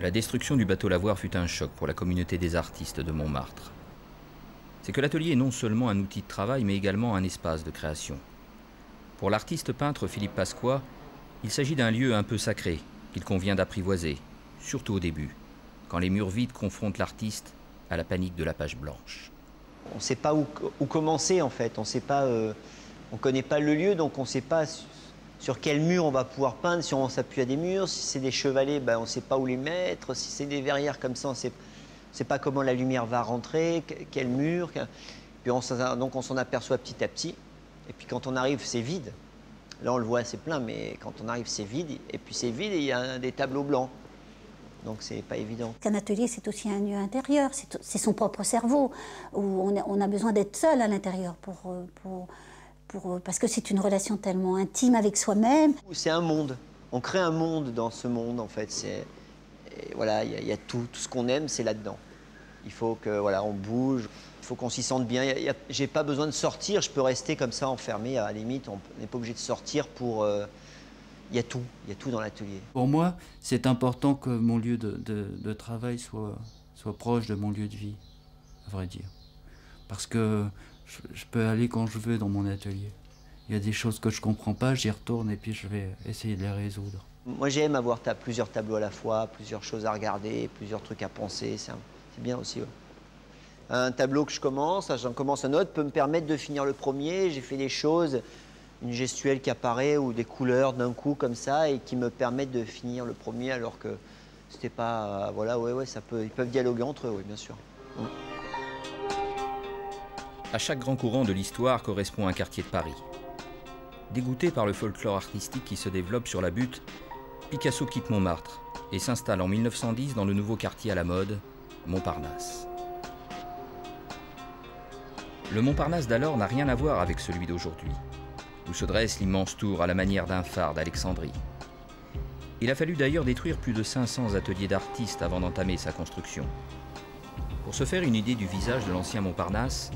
La destruction du bateau Lavoir fut un choc pour la communauté des artistes de Montmartre. C'est que l'atelier est non seulement un outil de travail, mais également un espace de création. Pour l'artiste peintre Philippe Pasqua, il s'agit d'un lieu un peu sacré, qu'il convient d'apprivoiser, surtout au début, quand les murs vides confrontent l'artiste à la panique de la page blanche. On ne sait pas où commencer en fait, on ne connaît pas le lieu, donc on ne sait pas sur quel mur on va pouvoir peindre, si on s'appuie à des murs, si c'est des chevalets, ben on ne sait pas où les mettre, si c'est des verrières comme ça, on ne sait pas comment la lumière va rentrer, quel mur. Puis donc on s'en aperçoit petit à petit, et puis quand on arrive, c'est vide. Là on le voit, c'est plein, mais quand on arrive, c'est vide, et puis c'est vide et il y a des tableaux blancs. Donc c'est pas évident. Un atelier, c'est aussi un lieu intérieur, c'est son propre cerveau, où on a besoin d'être seul à l'intérieur parce que c'est une relation tellement intime avec soi-même. C'est un monde, on crée un monde dans ce monde en fait. Voilà, il y a tout ce qu'on aime, c'est là-dedans. Il faut que voilà, on bouge, il faut qu'on s'y sente bien. J'ai pas besoin de sortir, je peux rester comme ça enfermé. À la limite, on n'est pas obligé de sortir pour. Il y a tout dans l'atelier. Pour moi, c'est important que mon lieu de travail soit proche de mon lieu de vie, à vrai dire. Parce que je peux aller quand je veux dans mon atelier. Il y a des choses que je ne comprends pas, j'y retourne et puis je vais essayer de les résoudre. Moi, j'aime avoir plusieurs tableaux à la fois, plusieurs choses à regarder, plusieurs trucs à penser. C'est bien aussi. Ouais. Un tableau que je commence, j'en commence un autre, peut me permettre de finir le premier. J'ai fait des choses, une gestuelle qui apparaît ou des couleurs d'un coup comme ça et qui me permettent de finir le premier alors que c'était pas... voilà, ouais, ils peuvent dialoguer entre eux, oui, bien sûr. À chaque grand courant de l'histoire correspond un quartier de Paris. Dégoûté par le folklore artistique qui se développe sur la butte, Picasso quitte Montmartre et s'installe en 1910 dans le nouveau quartier à la mode, Montparnasse. Le Montparnasse d'alors n'a rien à voir avec celui d'aujourd'hui, où se dresse l'immense tour à la manière d'un phare d'Alexandrie. Il a fallu d'ailleurs détruire plus de 500 ateliers d'artistes avant d'entamer sa construction. Pour se faire une idée du visage de l'ancien Montparnasse,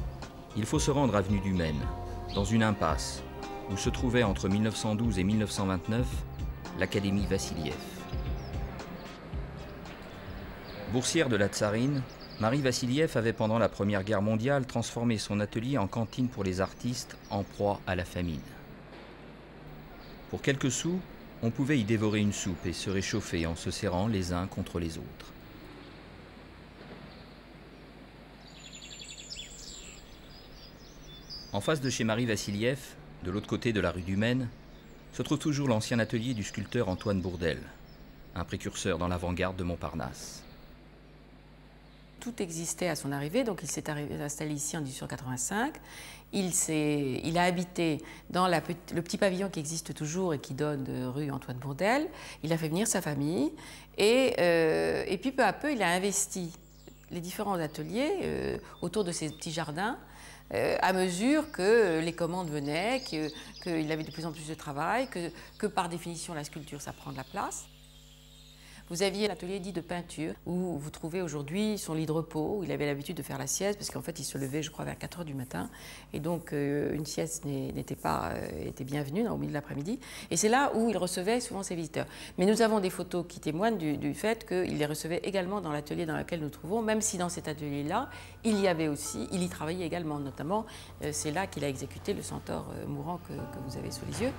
il faut se rendre avenue du Maine, dans une impasse, où se trouvait entre 1912 et 1929 l'Académie Vassiliev. Boursière de la Tsarine, Marie Vassiliev avait pendant la Première Guerre mondiale transformé son atelier en cantine pour les artistes en proie à la famine. Pour quelques sous, on pouvait y dévorer une soupe et se réchauffer en se serrant les uns contre les autres. En face de chez Marie Vassiliev, de l'autre côté de la rue du Maine, se trouve toujours l'ancien atelier du sculpteur Antoine Bourdelle, un précurseur dans l'avant-garde de Montparnasse. Tout existait à son arrivée, donc il s'est installé ici en 1885. Il a habité dans le petit pavillon qui existe toujours et qui donne de rue Antoine Bourdelle. Il a fait venir sa famille et puis peu à peu il a investi les différents ateliers autour de ces petits jardins à mesure que les commandes venaient, qu'il avait de plus en plus de travail, que par définition la sculpture ça prend de la place. Vous aviez l'atelier dit de peinture où vous trouvez aujourd'hui son lit de repos, où il avait l'habitude de faire la sieste parce qu'en fait il se levait je crois vers 4 h du matin et donc une sieste était bienvenue au milieu de l'après-midi et c'est là où il recevait souvent ses visiteurs. Mais nous avons des photos qui témoignent du fait qu'il les recevait également dans l'atelier dans lequel nous trouvons, même si dans cet atelier-là il y travaillait également, notamment c'est là qu'il a exécuté le centaure mourant que vous avez sous les yeux.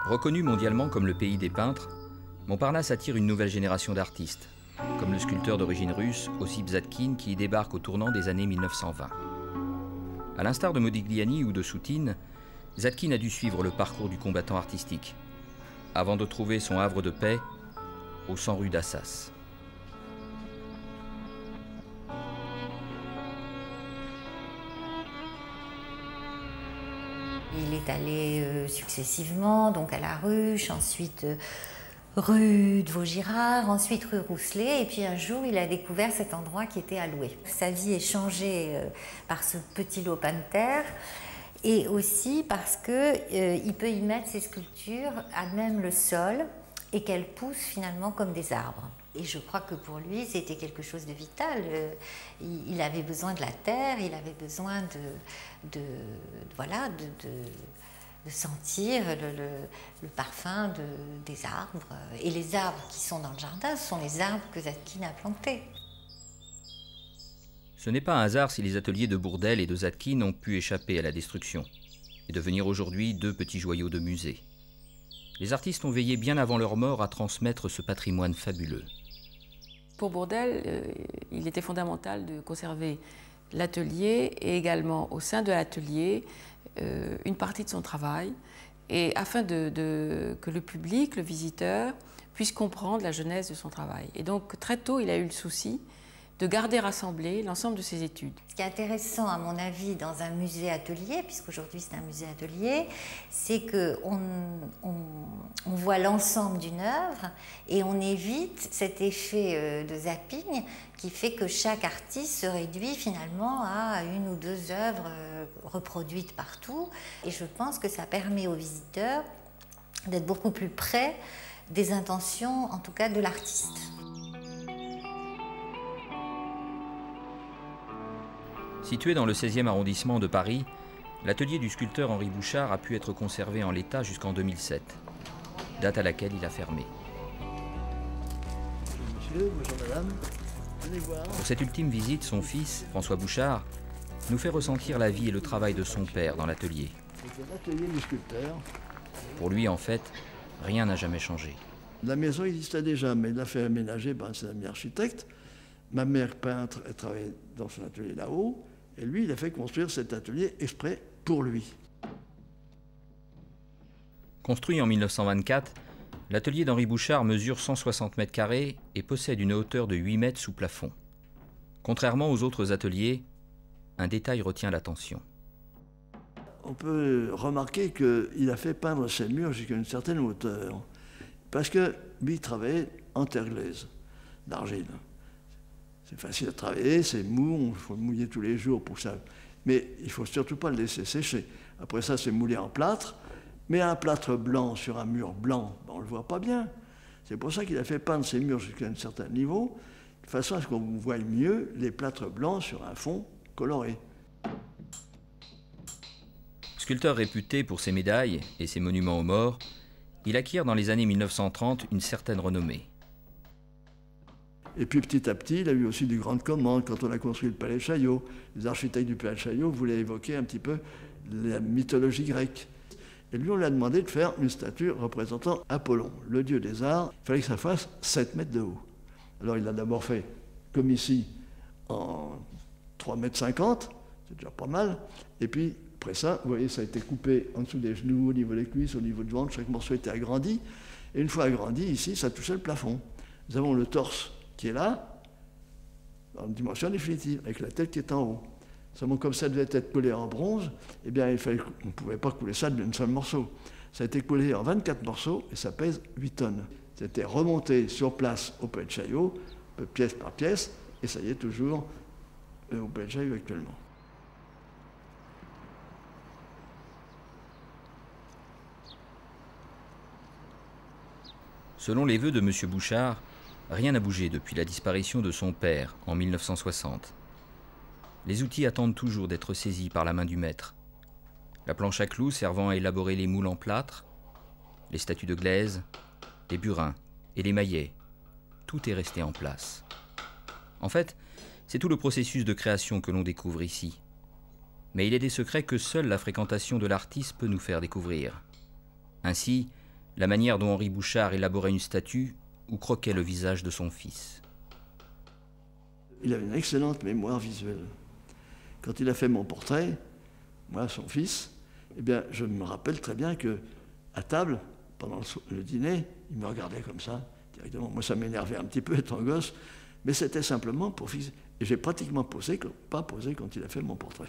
Reconnu mondialement comme le pays des peintres, Montparnasse attire une nouvelle génération d'artistes, comme le sculpteur d'origine russe Ossip Zadkine qui y débarque au tournant des années 1920. À l'instar de Modigliani ou de Soutine, Zadkine a dû suivre le parcours du combattant artistique, avant de trouver son havre de paix au 100 rue d'Assas. Il est allé successivement donc à la Ruche, ensuite rue de Vaugirard, ensuite rue Rousselet, et puis un jour il a découvert cet endroit qui était à louer. Sa vie est changée par ce petit lopin de terre et aussi parce qu'il peut y mettre ses sculptures à même le sol et qu'elles poussent finalement comme des arbres. Et je crois que pour lui, c'était quelque chose de vital. Il avait besoin de la terre, il avait besoin sentir le parfum des arbres. Et les arbres qui sont dans le jardin, ce sont les arbres que Zadkine a plantés. Ce n'est pas un hasard si les ateliers de Bourdelle et de Zadkine ont pu échapper à la destruction et devenir aujourd'hui deux petits joyaux de musée. Les artistes ont veillé bien avant leur mort à transmettre ce patrimoine fabuleux. Pour Bourdelle, il était fondamental de conserver l'atelier et également au sein de l'atelier une partie de son travail, et afin que le public, le visiteur, puisse comprendre la genèse de son travail. Et donc très tôt, il a eu le souci de garder rassemblé l'ensemble de ses études. Ce qui est intéressant, à mon avis, dans un musée-atelier, puisqu'aujourd'hui c'est un musée-atelier, c'est qu'on voit l'ensemble d'une œuvre et on évite cet effet de zapping qui fait que chaque artiste se réduit finalement à une ou deux œuvres reproduites partout. Et je pense que ça permet aux visiteurs d'être beaucoup plus près des intentions, en tout cas de l'artiste. Situé dans le 16e arrondissement de Paris, l'atelier du sculpteur Henri Bouchard a pu être conservé en l'état jusqu'en 2007, date à laquelle il a fermé. Monsieur, bonjour madame, venez voir. Pour cette ultime visite, son fils, François Bouchard, nous fait ressentir la vie et le travail de son père dans l'atelier. C'est l'atelier du sculpteur. Pour lui, en fait, rien n'a jamais changé. La maison existait déjà, mais il l'a fait aménager par un ami architecte. Ma mère peintre, elle travaillait dans son atelier là-haut. Et lui, il a fait construire cet atelier exprès pour lui. Construit en 1924, l'atelier d'Henri Bouchard mesure 160 mètres carrés et possède une hauteur de 8 mètres sous plafond. Contrairement aux autres ateliers, un détail retient l'attention. On peut remarquer qu'il a fait peindre ses murs jusqu'à une certaine hauteur. Parce que lui, il travaillait en terre glaise, d'argile. C'est facile à travailler, c'est mou, il faut le mouiller tous les jours pour ça. Mais il ne faut surtout pas le laisser sécher. Après ça, c'est moulé en plâtre. Mais un plâtre blanc sur un mur blanc, ben, on ne le voit pas bien. C'est pour ça qu'il a fait peindre ses murs jusqu'à un certain niveau, de façon à ce qu'on voie mieux les plâtres blancs sur un fond coloré. Sculpteur réputé pour ses médailles et ses monuments aux morts, il acquiert dans les années 1930 une certaine renommée. Et puis petit à petit, il a eu aussi des grandes commandes. Quand on a construit le palais Chaillot, les architectes du palais Chaillot voulaient évoquer un petit peu la mythologie grecque. Et lui, on lui a demandé de faire une statue représentant Apollon, le dieu des arts. Il fallait que ça fasse 7 mètres de haut. Alors il l'a d'abord fait, comme ici, en 3,50 m, c'est déjà pas mal. Et puis, après ça, vous voyez, ça a été coupé en dessous des genoux, au niveau des cuisses, au niveau du ventre, chaque morceau était agrandi. Et une fois agrandi, ici, ça touchait le plafond. Nous avons le torse qui est là, en dimension définitive, avec la tête qui est en haut. Seulement, comme ça devait être collé en bronze, eh bien, on ne pouvait pas couler ça d'un seul morceau. Ça a été collé en 24 morceaux et ça pèse 8 tonnes. C'était remonté sur place au palais de Chaillot, pièce par pièce, et ça y est toujours au palais de Chaillot actuellement. Selon les vœux de M. Bouchard, rien n'a bougé depuis la disparition de son père en 1960. Les outils attendent toujours d'être saisis par la main du maître. La planche à clous servant à élaborer les moules en plâtre, les statues de glaise, les burins et les maillets, tout est resté en place. En fait, c'est tout le processus de création que l'on découvre ici. Mais il est des secrets que seule la fréquentation de l'artiste peut nous faire découvrir. Ainsi, la manière dont Henri Bouchard élaborait une statue ou croquait le visage de son fils. Il avait une excellente mémoire visuelle. Quand il a fait mon portrait, moi, son fils, eh bien, je me rappelle très bien qu'à table, pendant le dîner, il me regardait comme ça, directement. Moi, ça m'énervait un petit peu étant gosse, mais c'était simplement pour fixer. Et j'ai pratiquement pas posé quand il a fait mon portrait.